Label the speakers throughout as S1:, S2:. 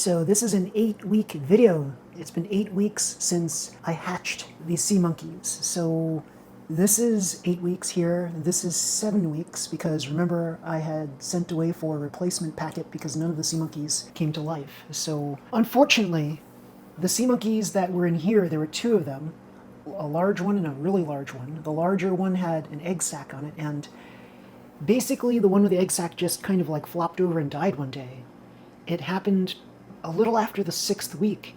S1: So this is an 8-week video. It's been 8 weeks since I hatched these sea monkeys. So this is 8 weeks here. This is 7 weeks because remember I had sent away for a replacement packet because none of the sea monkeys came to life. So unfortunately, the sea monkeys that were in here, there were 2 of them, a large one and a really large one. The larger one had an egg sac on it, and basically the one with the egg sac just kind of like flopped over and died one day. It happened a little after the 6th week,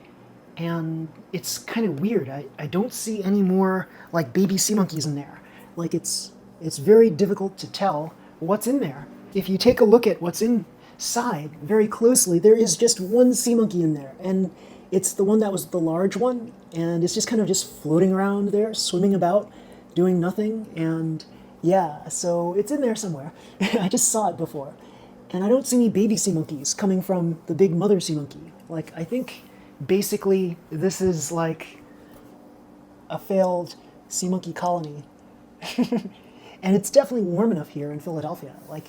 S1: and it's kind of weird. I don't see any more like baby sea monkeys in there. Like it's very difficult to tell what's in there. If you take a look at what's inside very closely, there is just one sea monkey in there, and it's the one that was the large one, and it's just kind of just floating around there, swimming about, doing nothing. And yeah, so it's in there somewhere. I just saw it before. And I don't see any baby sea monkeys coming from the big mother sea monkey. Like, I think basically this is like a failed sea monkey colony. And it's definitely warm enough here in Philadelphia. Like,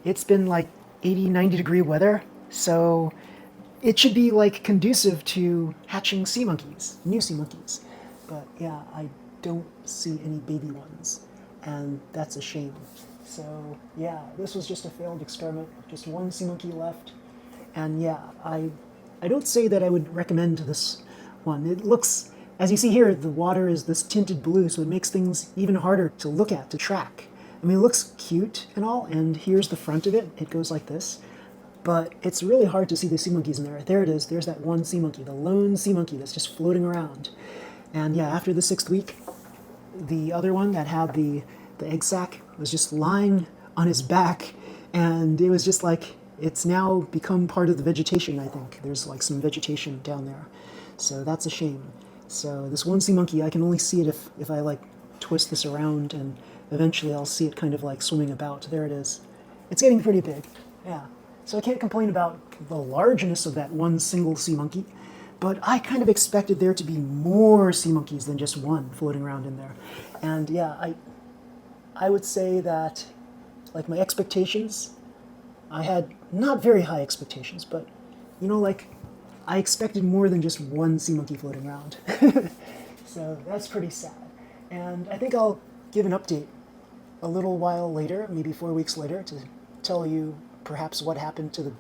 S1: it's been like 80, 90 degree weather, so it should be like conducive to hatching sea monkeys, new sea monkeys. But yeah, I don't see any baby ones, and that's a shame. So yeah, this was just a failed experiment, just one sea monkey left. And yeah, I don't say that I would recommend this one. It looks, as you see here, the water is this tinted blue, so it makes things even harder to look at, to track. I mean, it looks cute and all, and here's the front of it. It goes like this. But it's really hard to see the sea monkeys in there. There it is. There's that one sea monkey, the lone sea monkey that's just floating around. And yeah, after the 6th week, the other one that had the egg sac was just lying on his back, and it was just like, it's now become part of the vegetation, I think. There's like some vegetation down there. So that's a shame. So this one sea monkey, I can only see it if I like twist this around, and eventually I'll see it kind of like swimming about. There it is. It's getting pretty big. Yeah. So I can't complain about the largeness of that one single sea monkey, but I kind of expected there to be more sea monkeys than just one floating around in there. And yeah, I would say that, like, my expectations, I had not very high expectations, but, you know, like, I expected more than just one sea monkey floating around. So that's pretty sad. And I think I'll give an update a little while later, maybe 4 weeks later, to tell you perhaps what happened to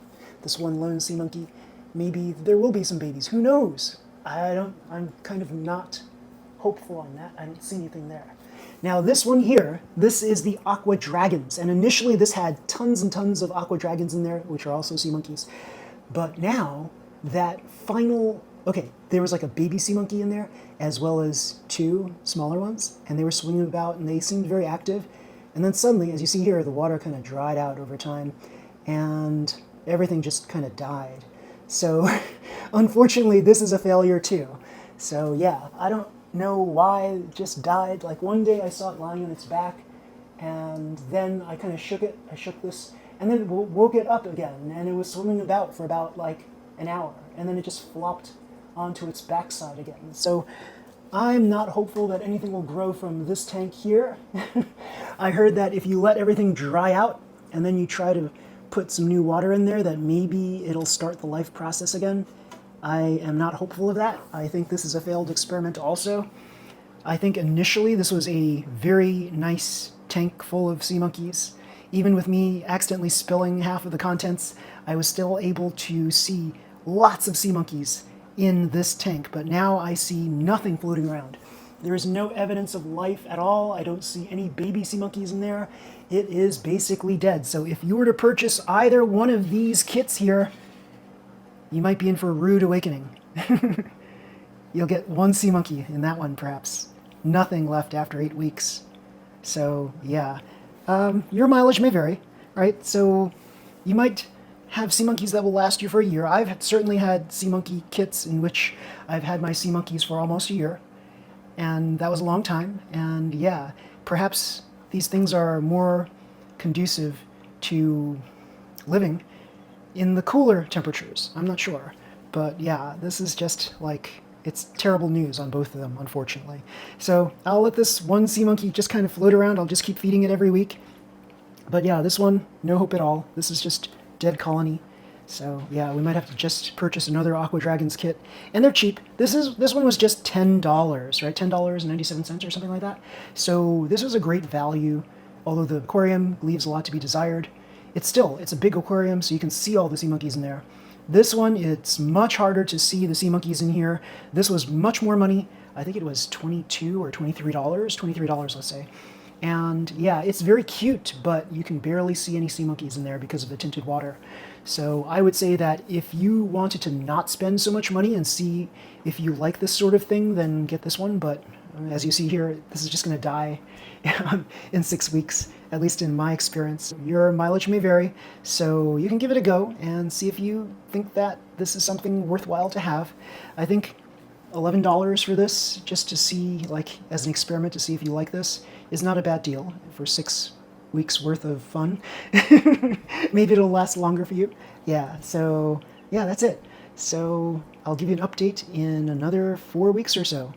S1: this one lone sea monkey. Maybe there will be some babies. Who knows? I'm kind of not hopeful on that. I don't see anything there. Now this one here, this is the Aqua Dragons, and initially this had tons and tons of Aqua Dragons in there, which are also sea monkeys. But now that final, okay, there was like a baby sea monkey in there, as well as 2 smaller ones, and they were swimming about and they seemed very active. And then suddenly, as you see here, the water kind of dried out over time, and everything just kind of died. So unfortunately, this is a failure too. So yeah, I don't know why it just died. Like, one day I saw it lying on its back, and then I kind of shook it. I shook this, and then woke it up again, and it was swimming about for about like an hour, and then it just flopped onto its backside again. So I'm not hopeful that anything will grow from this tank here. I heard that if you let everything dry out and then you try to put some new water in there, that maybe it'll start the life process again. I am not hopeful of that. I think this is a failed experiment also. I think initially this was a very nice tank full of sea monkeys. Even with me accidentally spilling half of the contents, I was still able to see lots of sea monkeys in this tank, but now I see nothing floating around. There is no evidence of life at all. I don't see any baby sea monkeys in there. It is basically dead. So if you were to purchase either one of these kits here, you might be in for a rude awakening. You'll get one sea monkey in that one, perhaps. Nothing left after 8 weeks. So yeah, your mileage may vary, right? So you might have sea monkeys that will last you for a year. I've certainly had sea monkey kits in which I've had my sea monkeys for almost a year, and that was a long time. And yeah, perhaps these things are more conducive to living in the cooler temperatures. I'm not sure. But yeah, this is just like, it's terrible news on both of them, unfortunately. So I'll let this one sea monkey just kind of float around. I'll just keep feeding it every week. But yeah, this one, no hope at all. This is just dead colony. So yeah, we might have to just purchase another Aqua Dragons kit, and they're cheap. This one was just $10, right? $10.97 or something like that. So this was a great value. Although the aquarium leaves a lot to be desired, it's a big aquarium, so you can see all the sea monkeys in there. This one, it's much harder to see the sea monkeys in here. This was much more money. I think it was $22 or $23, $23, let's say. And yeah, it's very cute, but you can barely see any sea monkeys in there because of the tinted water. So I would say that if you wanted to not spend so much money and see if you like this sort of thing, then get this one. But as you see here, this is just going to die in 6 weeks, at least in my experience. Your mileage may vary, so you can give it a go and see if you think that this is something worthwhile to have. I think $11 for this, just to see, like, as an experiment to see if you like this, is not a bad deal for 6 weeks worth of fun. Maybe it'll last longer for you. Yeah, so yeah, that's it. So I'll give you an update in another 4 weeks or so.